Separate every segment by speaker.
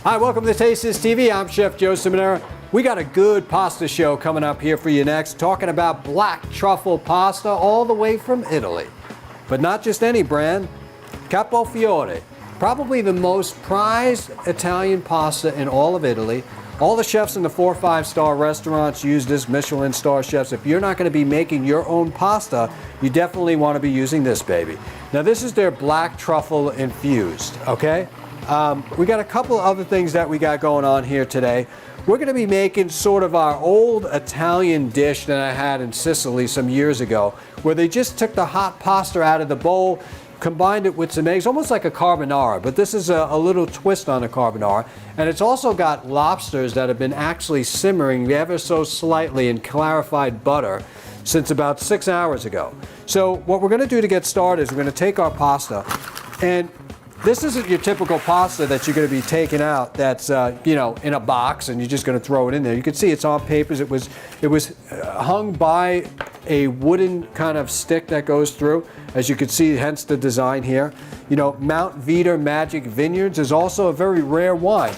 Speaker 1: Hi, welcome to Taste This TV. I'm Chef Joe Ciminera. We got a good pasta show coming up here for you next, talking about black truffle pasta all the way from Italy. But not just any brand, Capofiore, probably the most prized Italian pasta in all of Italy. All the chefs in the 4- or 5-star restaurants use this, Michelin star chefs. If you're not going to be making your own pasta, you definitely want to be using this baby. Now this is their black truffle infused, okay? We got a couple other things that we got going on here today. We're going to be making sort of our old Italian dish that I had in Sicily some years ago, where they just took the hot pasta out of the bowl, combined it with some eggs, almost like a carbonara, but this is a little twist on a carbonara. And it's also got lobsters that have been actually simmering ever so slightly in clarified butter since about 6 hours ago. So what we're going to do to get started is we're going to take our pasta, and this isn't your typical pasta that you're going to be taking out that's in a box and you're just going to throw it in there. You can see it's on papers. It was hung by a wooden kind of stick that goes through, as you can see, hence the design here. You know, Mount Veeder Magic Vineyards is also a very rare wine.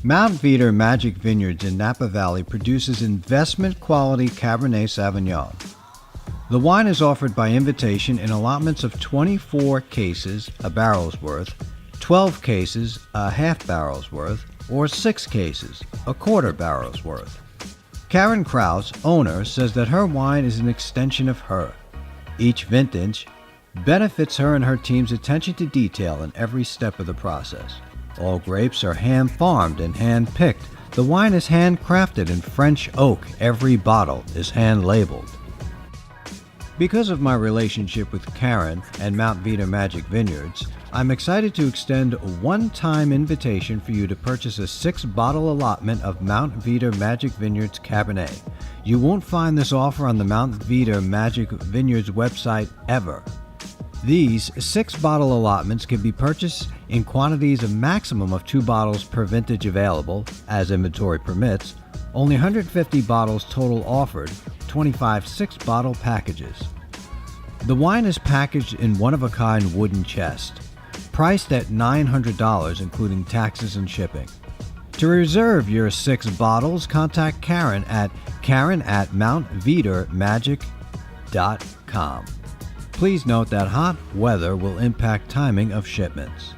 Speaker 2: Mount Veeder Magic Vineyards in Napa Valley produces investment quality Cabernet Sauvignon. The wine is offered by invitation in allotments of 24 cases, a barrel's worth, 12 cases, a half barrel's worth, or 6 cases, a quarter barrel's worth. Karen Krause, owner, says that her wine is an extension of her. Each vintage benefits her and her team's attention to detail in every step of the process. All grapes are hand-farmed and hand-picked. The wine is handcrafted in French oak. Every bottle is hand-labeled. Because of my relationship with Karen and Mount Veeder Magic Vineyards, I'm excited to extend a one-time invitation for you to purchase a 6-bottle allotment of Mount Veeder Magic Vineyards Cabernet. You won't find this offer on the Mount Veeder Magic Vineyards website ever. These 6-bottle allotments can be purchased in quantities of maximum of 2 bottles per vintage available, as inventory permits. Only 150 bottles total offered, 25 6-bottle packages. The wine is packaged in one-of-a-kind wooden chest, priced at $900 including taxes and shipping. To reserve your 6 bottles, contact Karen at karen@mountveedermagic.com. Please note that hot weather will impact timing of shipments.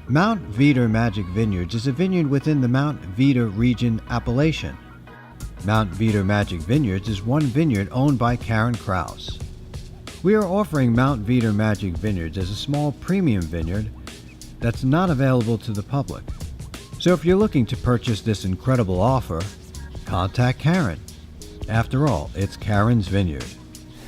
Speaker 2: Mount Veeder Magic Vineyards is a vineyard within the Mount Veeder region appellation. Mount Veeder Magic Vineyards is one vineyard owned by Karen Krause. We are offering Mount Veeder Magic Vineyards as a small premium vineyard that's not available to the public. So if you're looking to purchase this incredible offer, contact Karen. After all, it's Karen's Vineyard.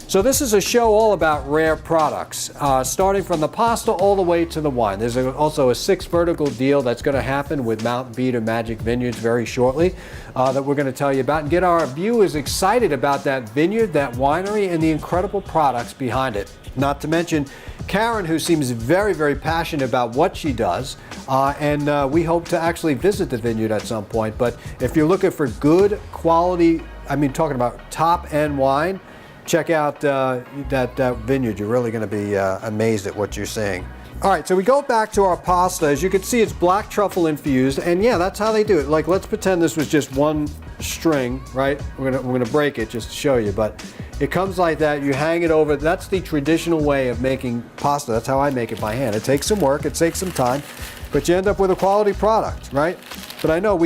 Speaker 1: So this is a show all about rare products, starting from the pasta all the way to the wine. There's also a 6 vertical deal that's going to happen with Mount Veeder Magic Vineyards very shortly that we're going to tell you about and get our viewers excited about that vineyard, that winery, and the incredible products behind it. Not to mention Karen, who seems very, very passionate about what she does, and we hope to actually visit the vineyard at some point. But if you're looking for good quality, talking about top-end wine, check out that vineyard. You're really going to be amazed at what you're seeing. All right, so we go back to our pasta. As you can see, it's black truffle infused, and yeah, that's how they do it. Like, let's pretend this was just one string, right? We're gonna break it just to show you, but it comes like that. You hang it over. That's the traditional way of making pasta. That's how I make it by hand. It takes some work, it takes some time, but you end up with a quality product, right? But I know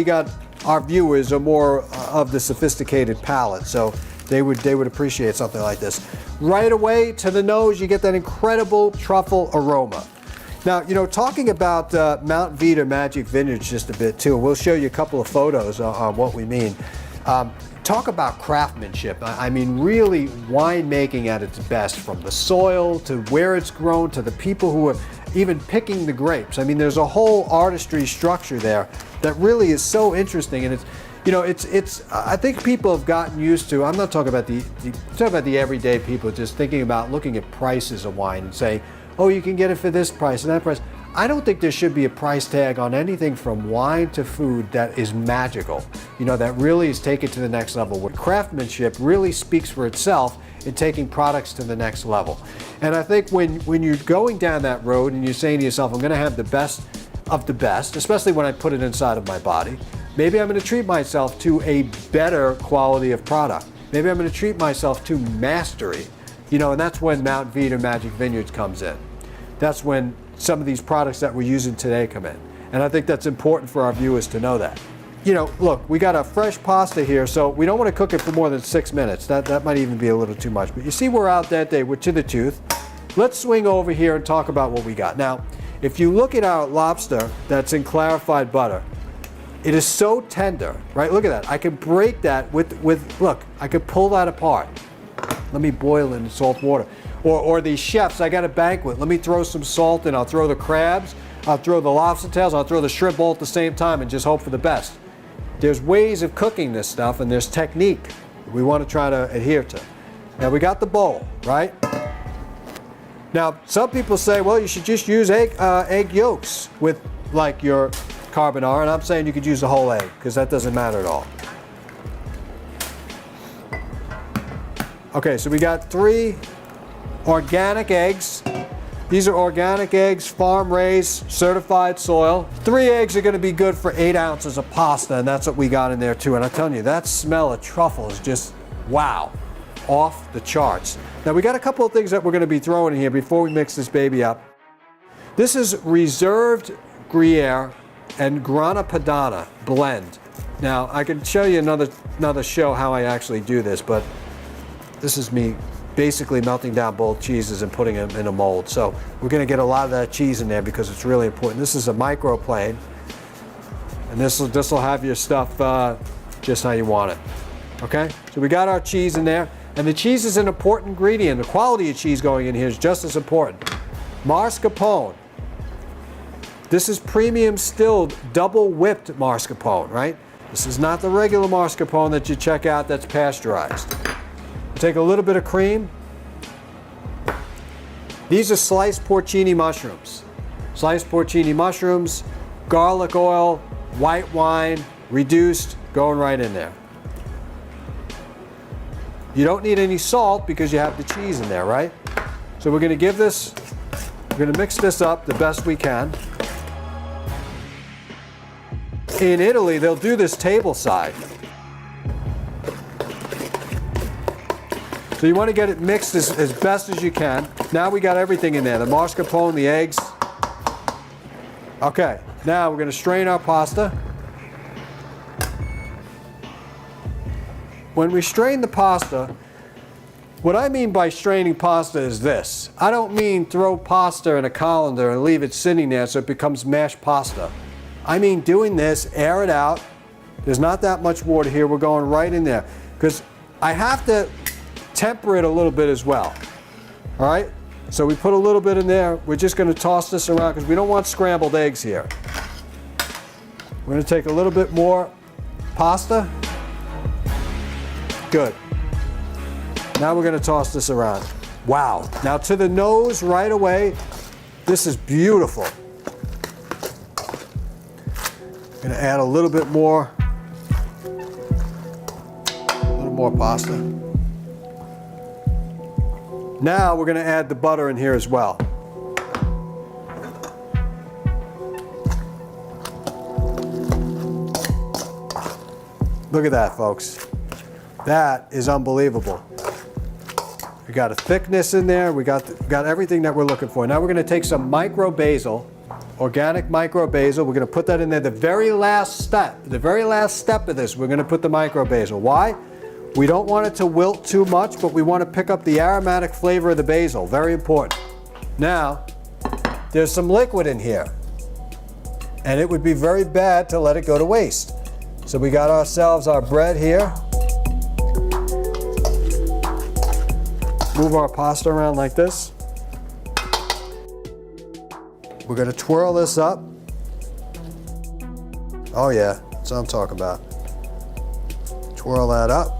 Speaker 1: our viewers are more of the sophisticated palate, so they would appreciate something like this. Right away to the nose, you get that incredible truffle aroma. Now, talking about Mount Veeder Magic Vineyards just a bit too, we'll show you a couple of photos on what we mean. Talk about craftsmanship. Really winemaking at its best, from the soil to where it's grown to the people who are even picking the grapes. There's a whole artistry structure there that really is so interesting, and I think people have gotten used to. I'm not talking about the everyday people just thinking about looking at prices of wine and saying, oh, you can get it for this price and that price. I don't think there should be a price tag on anything from wine to food that is magical, that really is taken to the next level, where craftsmanship really speaks for itself in taking products to the next level. And I think when you're going down that road and you're saying to yourself, I'm going to have the best of the best, especially when I put it inside of my body. Maybe I'm going to treat myself to a better quality of product. Maybe I'm going to treat myself to mastery. You know, and that's when Mount Veeder Magic Vineyards comes in. That's when some of these products that we're using today come in. And I think that's important for our viewers to know that. You know, look, we got a fresh pasta here, so we don't want to cook it for more than 6 minutes. That might even be a little too much. But you see we're out that day, we're to the tooth. Let's swing over here and talk about what we got. Now, if you look at our lobster that's in clarified butter, it is so tender, right? Look at that. I can break that with look, I could pull that apart. Let me boil it in salt water. Or these chefs, I got a banquet. Let me throw some salt in. I'll throw the crabs, I'll throw the lobster tails, I'll throw the shrimp all at the same time and just hope for the best. There's ways of cooking this stuff and there's technique we want to try to adhere to. Now we got the bowl, right? Now some people say, well, you should just use egg yolks with like your carbonara, and I'm saying you could use the whole egg because that doesn't matter at all. Okay, so we got 3 organic eggs. These are organic eggs, farm raised, certified soil. 3 eggs are going to be good for 8 ounces of pasta, and that's what we got in there too. And I'm telling you, that smell of truffle is just, wow, off the charts. Now we got a couple of things that we're going to be throwing in here before we mix this baby up. This is reserved Gruyere and Grana Padano blend. Now I can show you another show how I actually do this, but this is me basically melting down both cheeses and putting them in a mold. So we're going to get a lot of that cheese in there because it's really important. This is a microplane, and this will have your stuff just how you want it. Okay, so we got our cheese in there, and the cheese is an important ingredient. The quality of cheese going in here is just as important. Mascarpone. This is premium stilled, double whipped mascarpone, right? This is not the regular mascarpone that you check out that's pasteurized. Take a little bit of cream. These are sliced porcini mushrooms. Sliced porcini mushrooms, garlic oil, white wine, reduced, going right in there. You don't need any salt because you have the cheese in there, right? So we're going to mix this up the best we can. In Italy, they'll do this table side. So you want to get it mixed as best as you can. Now we got everything in there, the mascarpone, the eggs. Okay, now we're going to strain our pasta. When we strain the pasta, what I mean by straining pasta is this. I don't mean throw pasta in a colander and leave it sitting there so it becomes mashed pasta. I mean doing this, air it out. There's not that much water here. We're going right in there because I have to temper it a little bit as well. All right, so we put a little bit in there. We're just going to toss this around because we don't want scrambled eggs here. We're going to take a little bit more pasta. Good. Now we're going to toss this around. Wow. Now to the nose right away. This is beautiful. I'm going to add a little bit more. A little more pasta. Now we're going to add the butter in here as well. Look at that, folks. That is unbelievable. We got a thickness in there. We got everything that we're looking for. Now we're going to take some micro basil, organic micro basil. We're going to put that in there. The very last step of this, we're going to put the micro basil. Why? We don't want it to wilt too much, but we want to pick up the aromatic flavor of the basil. Very important. Now, there's some liquid in here, and it would be very bad to let it go to waste. So we got ourselves our bread here. Move our pasta around like this. We're going to twirl this up. Oh yeah, that's what I'm talking about. Twirl that up.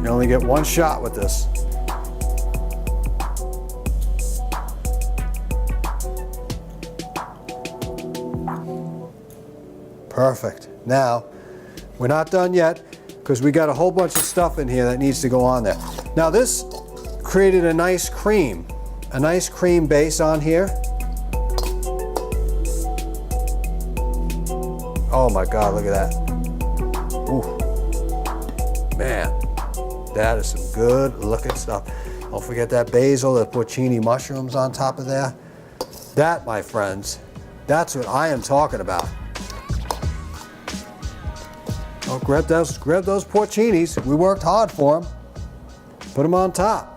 Speaker 1: You only get one shot with this. Perfect. Now, we're not done yet because we got a whole bunch of stuff in here that needs to go on there. Now this created a nice cream base on here. Oh my God, look at that. Ooh. Man, that is some good looking stuff. Don't forget that basil, the porcini mushrooms on top of there. That, my friends, that's what I am talking about. Oh, grab those porcinis. We worked hard for them. Put them on top.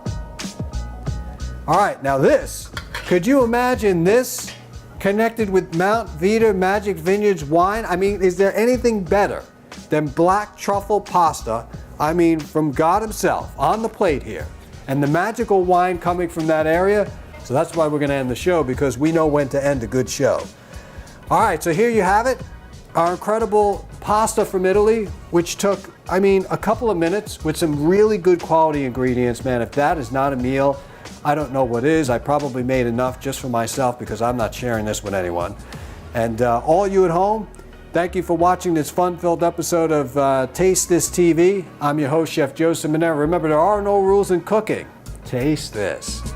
Speaker 1: All right, now this, could you imagine this connected with Mount Veeder Magic Vineyards wine? I mean, is there anything better than black truffle pasta? I mean, from God himself on the plate here. And the magical wine coming from that area. So that's why we're going to end the show, because we know when to end a good show. All right, so here you have it. Our incredible pasta from Italy, which took, I mean, a couple of minutes with some really good quality ingredients. Man, if that is not a meal, I don't know what is. I probably made enough just for myself because I'm not sharing this with anyone. And all you at home, thank you for watching this fun-filled episode of Taste This TV. I'm your host, Chef Joe Ciminera. Remember, there are no rules in cooking. Taste this.